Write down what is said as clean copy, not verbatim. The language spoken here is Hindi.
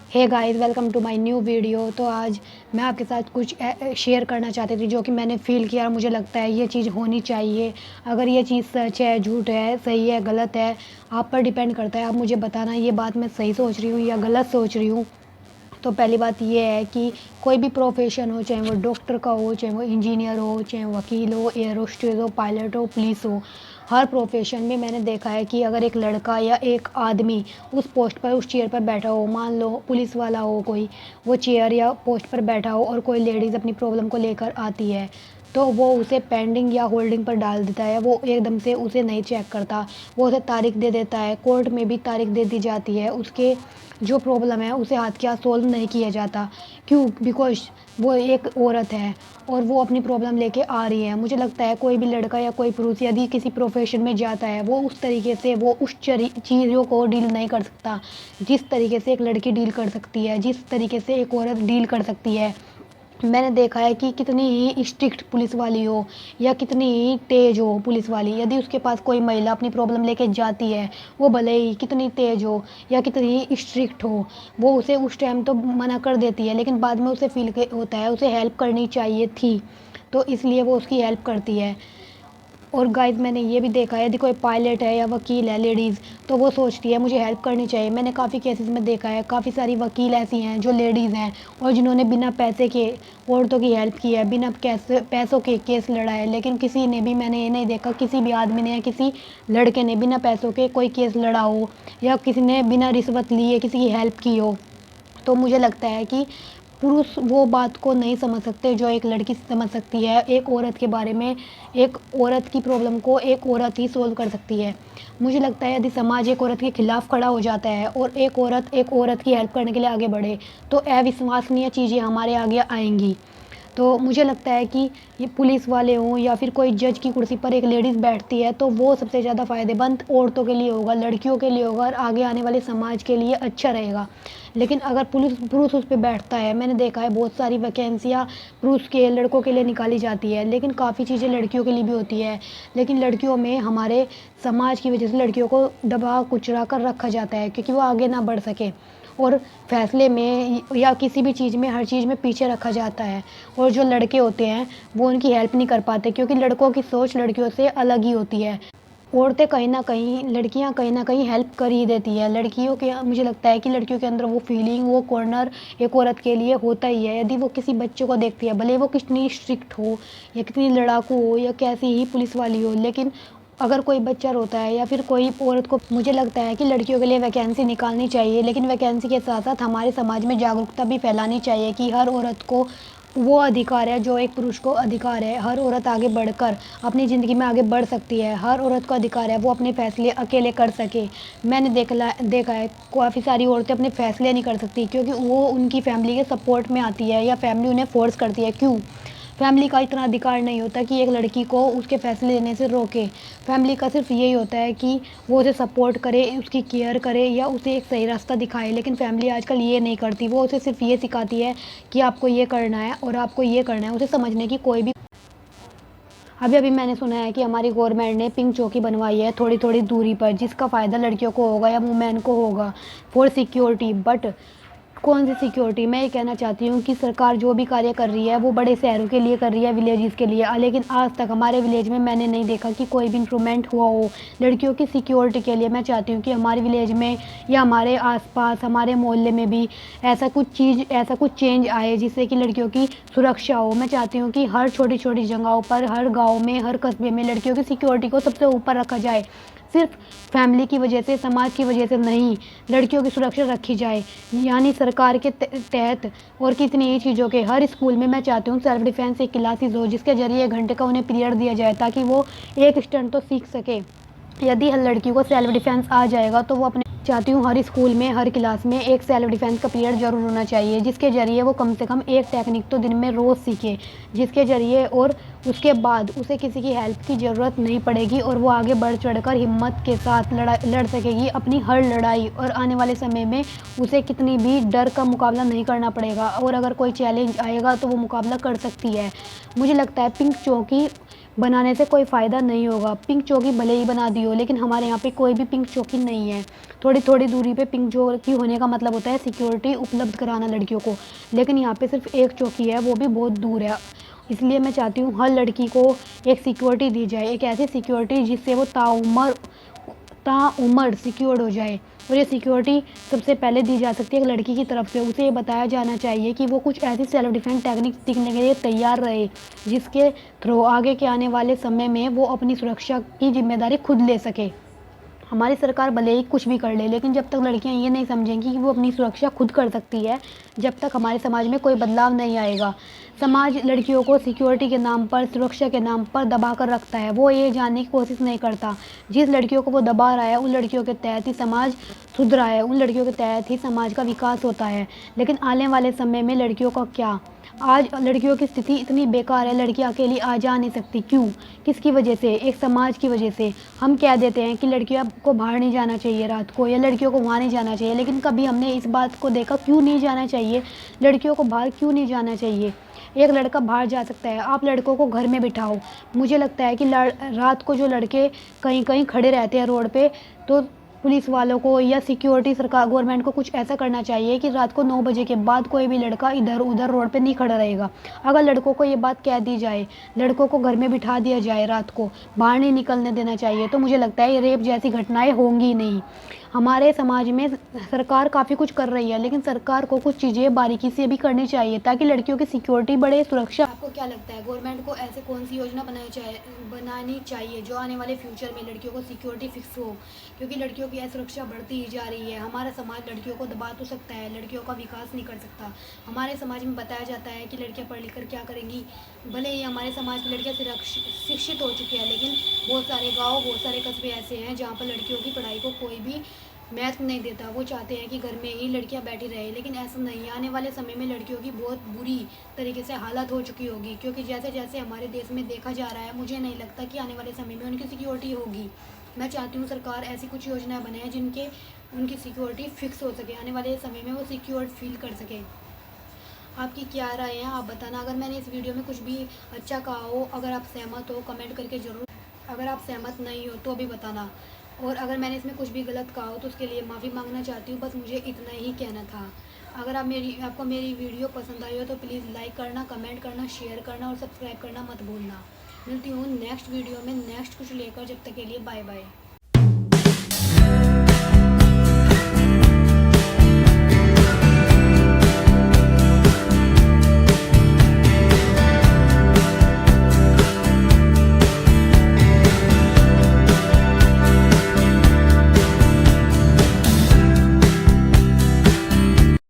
Hey guys, welcome to my new video. तो आज मैं आपके साथ कुछ शेयर करना चाहती थी जो कि मैंने फ़ील किया और मुझे लगता है ये चीज़ होनी चाहिए। अगर ये चीज़ सच है, झूठ है, सही है, गलत है, आप पर डिपेंड करता है। आप मुझे बताना ये बात मैं सही सोच रही हूँ या गलत सोच रही हूँ। तो पहली बात ये है कि कोई भी प्रोफेशन हो, चाहे वो डॉक्टर का हो, चाहे वो इंजीनियर हो, चाहे वकील हो, एयर होस्टेस हो, पायलट हो, पुलिस हो, हर प्रोफेशन में मैंने देखा है कि अगर एक लड़का या एक आदमी उस पोस्ट पर, उस चेयर पर बैठा हो, मान लो पुलिस वाला हो कोई, वो चेयर या पोस्ट पर बैठा हो और कोई लेडीज़ अपनी प्रॉब्लम को लेकर आती है, तो वो उसे पेंडिंग या होल्डिंग पर डाल देता है। वो एकदम से उसे नहीं चेक करता, वो उसे तारीख दे देता है। कोर्ट में भी तारीख दे दी जाती है, उसके जो प्रॉब्लम है उसे हाथ क्या सोल्व नहीं किया जाता। क्यों? बिकॉज वो एक औरत है और वो अपनी प्रॉब्लम लेके आ रही है। मुझे लगता है कोई भी लड़का या कोई पुरुष यदि किसी प्रोफेशन में जाता है, वो उस तरीके से वो उस चीज़ों को डील नहीं कर सकता जिस तरीके से एक लड़की डील कर सकती है, जिस तरीके से एक औरत डील कर सकती है। मैंने देखा है कि कितनी ही स्ट्रिक्ट पुलिस वाली हो या कितनी ही तेज़ हो पुलिस वाली, यदि उसके पास कोई महिला अपनी प्रॉब्लम लेके जाती है, वो भले ही कितनी तेज़ हो या कितनी ही स्ट्रिक्ट हो, वो उसे उस टाइम तो मना कर देती है, लेकिन बाद में उसे फील होता है उसे हेल्प करनी चाहिए थी, तो इसलिए वो उसकी हेल्प करती है। और गाइस, मैंने ये भी देखा है यदि कोई पायलट है या वकील है लेडीज़, तो वो सोचती है मुझे हेल्प करनी चाहिए। मैंने काफ़ी केसेस में देखा है, काफ़ी सारी वकील ऐसी हैं जो लेडीज़ हैं और जिन्होंने बिना पैसे के औरतों की हेल्प की है, बिना पैसों के केस लड़ा है। लेकिन किसी ने भी, मैंने ये नहीं देखा किसी भी आदमी ने या किसी लड़के ने बिना पैसों के कोई केस लड़ा हो या किसी ने बिना रिश्वत लिए किसी की हेल्प की हो। तो मुझे लगता है कि पुरुष वो बात को नहीं समझ सकते जो एक लड़की समझ सकती है। एक औरत के बारे में, एक औरत की प्रॉब्लम को एक औरत ही सोल्व कर सकती है। मुझे लगता है यदि समाज एक औरत के खिलाफ खड़ा हो जाता है और एक औरत की हेल्प करने के लिए आगे बढ़े, तो अविश्वसनीय चीज़ें हमारे आगे आएंगी। तो मुझे लगता है कि ये पुलिस वाले हों या फिर कोई जज की कुर्सी पर एक लेडीज़ बैठती है, तो वो सबसे ज़्यादा फ़ायदेमंद औरतों के लिए होगा, लड़कियों के लिए होगा और आगे आने वाले समाज के लिए अच्छा रहेगा। लेकिन अगर पुरुष उस पे बैठता है, मैंने देखा है बहुत सारी वैकेंसियाँ पुरुष के लड़कों के लिए निकाली जाती है, लेकिन काफ़ी चीज़ें लड़कियों के लिए भी होती है। लेकिन लड़कियों में हमारे समाज की वजह से लड़कियों को दबा कुचला कर रखा जाता है क्योंकि वो आगे ना बढ़ सके, और फैसले में या किसी भी चीज़ में, हर चीज़ में पीछे रखा जाता है। और जो लड़के होते हैं वो उनकी हेल्प नहीं कर पाते क्योंकि लड़कों की सोच लड़कियों से अलग ही होती है। औरतें कहीं न कहीं, लड़कियां कहीं न कहीं हेल्प कर ही देती है। लड़कियों के, मुझे लगता है कि लड़कियों के अंदर वो फीलिंग, वो कॉर्नर एक औरत के लिए होता ही है। यदि वो किसी बच्चे को देखती है, भले वो कितनी स्ट्रिक्ट हो या कितनी लड़ाकू हो या कैसी ही पुलिस वाली हो, लेकिन अगर कोई बच्चा रोता है या फिर कोई औरत को, मुझे लगता है कि लड़कियों के लिए वैकेंसी निकालनी चाहिए। लेकिन वैकेंसी के साथ साथ हमारे समाज में जागरूकता भी फैलानी चाहिए कि हर औरत को वो अधिकार है जो एक पुरुष को अधिकार है। हर औरत आगे बढ़कर अपनी ज़िंदगी में आगे बढ़ सकती है। हर औरत को अधिकार है वो अपने फैसले अकेले कर सके। मैंने देखा है काफ़ी सारी औरतें अपने फैसले नहीं कर सकती क्योंकि वो उनकी फैमिली के सपोर्ट में आती है या फैमिली उन्हें फोर्स करती है। क्यों? फैमिली का इतना अधिकार नहीं होता कि एक लड़की को उसके फैसले लेने से रोके। फैमिली का सिर्फ यही होता है कि वो उसे सपोर्ट करे, उसकी केयर करे या उसे एक सही रास्ता दिखाए। लेकिन फैमिली आजकल ये नहीं करती, वो उसे सिर्फ ये सिखाती है कि आपको ये करना है और आपको ये करना है। उसे समझने की कोई भी, अभी अभी मैंने सुना है कि हमारी गवर्नमेंट ने पिंक चौकी बनवाई है थोड़ी थोड़ी दूरी पर, जिसका फ़ायदा लड़कियों को होगा या वुमेन को होगा फॉर सिक्योरिटी। बट कौन सी सिक्योरिटी? मैं ये कहना चाहती हूँ कि सरकार जो भी कार्य कर रही है वो बड़े शहरों के लिए कर रही है, विलेजेस के लिए, लेकिन आज तक हमारे विलेज में मैंने नहीं देखा कि कोई भी इम्प्रूवमेंट हुआ हो लड़कियों की सिक्योरिटी के लिए। मैं चाहती हूँ कि हमारे विलेज में या हमारे आसपास, हमारे मोहल्ले में भी ऐसा कुछ चेंज आए जिससे कि लड़कियों की सुरक्षा हो। मैं चाहती हूँ कि हर छोटी छोटी जगहों पर, हर गाँव में, हर कस्बे में लड़कियों की सिक्योरिटी को सबसे ऊपर रखा जाए। सिर्फ फैमिली की वजह से, समाज की वजह से नहीं, लड़कियों की सुरक्षा रखी जाए। यानी सरकार के तहत और कितनी ही चीज़ों के, हर स्कूल में मैं चाहती हूँ सेल्फ डिफेंस एक क्लासेस हो जिसके जरिए 1 घंटे का उन्हें पीरियड दिया जाए ताकि वो एक स्टंट तो सीख सके। यदि हर लड़की को सेल्फ डिफेंस आ जाएगा तो वो अपने, चाहती हूँ हर स्कूल में, हर क्लास में एक सेल्फ डिफेंस का पीरियड ज़रूर होना चाहिए जिसके ज़रिए वो कम से कम एक टेक्निक तो दिन में रोज़ सीखे, जिसके ज़रिए और उसके बाद उसे किसी की हेल्प की ज़रूरत नहीं पड़ेगी और वो आगे बढ़ चढ़कर हिम्मत के साथ लड़ सकेगी अपनी हर लड़ाई। और आने वाले समय में उसे कितनी भी डर का मुकाबला नहीं करना पड़ेगा और अगर कोई चैलेंज आएगा तो वो मुकाबला कर सकती है। मुझे लगता है पिंक चौकी बनाने से कोई फ़ायदा नहीं होगा। पिंक चौकी भले ही बना दी हो, लेकिन हमारे यहाँ पे कोई भी पिंक चौकी नहीं है। थोड़ी थोड़ी दूरी पे पिंक चौकी होने का मतलब होता है सिक्योरिटी उपलब्ध कराना लड़कियों को, लेकिन यहाँ पे सिर्फ एक चौकी है, वो भी बहुत दूर है। इसलिए मैं चाहती हूँ हर लड़की को एक सिक्योरिटी दी जाए, एक ऐसी सिक्योरिटी जिससे वो ताउम्र सिक्योर्ड हो जाए। और ये सिक्योरिटी सबसे पहले दी जा सकती है एक लड़की की तरफ से। उसे ये बताया जाना चाहिए कि वो कुछ ऐसी सेल्फ डिफेंस टेक्निक सीखने के लिए तैयार रहे, जिसके थ्रू आगे के आने वाले समय में वो अपनी सुरक्षा की जिम्मेदारी खुद ले सके। हमारी सरकार भले ही कुछ भी कर ले, लेकिन जब तक लड़कियां ये नहीं समझेंगी कि वो अपनी सुरक्षा खुद कर सकती है, जब तक हमारे समाज में कोई बदलाव नहीं आएगा। समाज लड़कियों को सिक्योरिटी के नाम पर, सुरक्षा के नाम पर दबा कर रखता है। वो ये जानने की कोशिश नहीं करता जिस लड़कियों को वो दबा रहा है उन लड़कियों के तहत ही समाज सुधर रहा है, उन लड़कियों के तहत ही समाज का विकास होता है। लेकिन आने वाले समय में लड़कियों का क्या? आज लड़कियों की स्थिति इतनी बेकार है, लड़की अकेली आ जा नहीं सकती। क्यों? किसकी वजह से? एक समाज की वजह से। हम कह देते हैं कि लड़कियों को बाहर नहीं जाना चाहिए रात को, या लड़कियों को वहाँ नहीं जाना चाहिए, लेकिन कभी हमने इस बात को देखा क्यों नहीं जाना चाहिए? लड़कियों को बाहर क्यों नहीं जाना चाहिए? एक लड़का बाहर जा सकता है, आप लड़कों को घर में बिठाओ। मुझे लगता है कि रात को जो लड़के कहीं कहीं खड़े रहते हैं रोड पे, तो पुलिस वालों को या सिक्योरिटी सरकार गवर्नमेंट को कुछ ऐसा करना चाहिए कि रात को 9 बजे के बाद कोई भी लड़का इधर उधर रोड पे नहीं खड़ा रहेगा। अगर लड़कों को ये बात कह दी जाए, लड़कों को घर में बिठा दिया जाए, रात को बाहर नहीं निकलने देना चाहिए, तो मुझे लगता है ये रेप जैसी घटनाएं होंगी नहीं। हमारे समाज में सरकार काफ़ी कुछ कर रही है, लेकिन सरकार को कुछ चीज़ें बारीकी से भी करनी चाहिए ताकि लड़कियों की सिक्योरिटी बढ़े, सुरक्षा। आपको क्या लगता है गवर्नमेंट को ऐसे कौन सी योजना बनानी चाहिए जो आने वाले फ्यूचर में लड़कियों को सिक्योरिटी फिक्स हो? क्योंकि लड़कियों की असुरक्षा बढ़ती ही जा रही है। हमारा समाज लड़कियों को दबा तो सकता है, लड़कियों का विकास नहीं कर सकता। हमारे समाज में बताया जाता है कि लड़कियां पढ़ लिख कर क्या करेंगी। भले ही हमारे समाज की लड़कियां शिक्षित हो चुकी है, लेकिन बहुत सारे गाँव, बहुत सारे कस्बे ऐसे हैं जहाँ पर लड़कियों की पढ़ाई को कोई भी महत्व नहीं देता। वो चाहते हैं कि घर में ही लड़कियां बैठी रहे, लेकिन ऐसा नहीं है। आने वाले समय में लड़कियों की बहुत बुरी तरीके से हालत हो चुकी होगी, क्योंकि जैसे जैसे हमारे देश में देखा जा रहा है, मुझे नहीं लगता कि आने वाले समय में उनकी सिक्योरिटी होगी। मैं चाहती हूँ सरकार ऐसी कुछ योजनाएं बनाए जिनके उनकी सिक्योरिटी फिक्स हो सके, आने वाले समय में वो सिक्योर्ड फील कर सके। आपकी क्या राय है आप बताना। अगर मैंने इस वीडियो में कुछ भी अच्छा कहा हो, अगर आप सहमत हो कमेंट करके ज़रूर, अगर आप सहमत नहीं हो तो भी बताना। और अगर मैंने इसमें कुछ भी गलत कहा हो तो उसके लिए माफ़ी मांगना चाहती हूँ। बस मुझे इतना ही कहना था। अगर आपको मेरी वीडियो पसंद आई हो तो प्लीज़ लाइक करना, कमेंट करना, शेयर करना और सब्सक्राइब करना मत भूलना। मिलती हूँ नेक्स्ट वीडियो में नेक्स्ट कुछ लेकर। जब तक के लिए बाय बाय।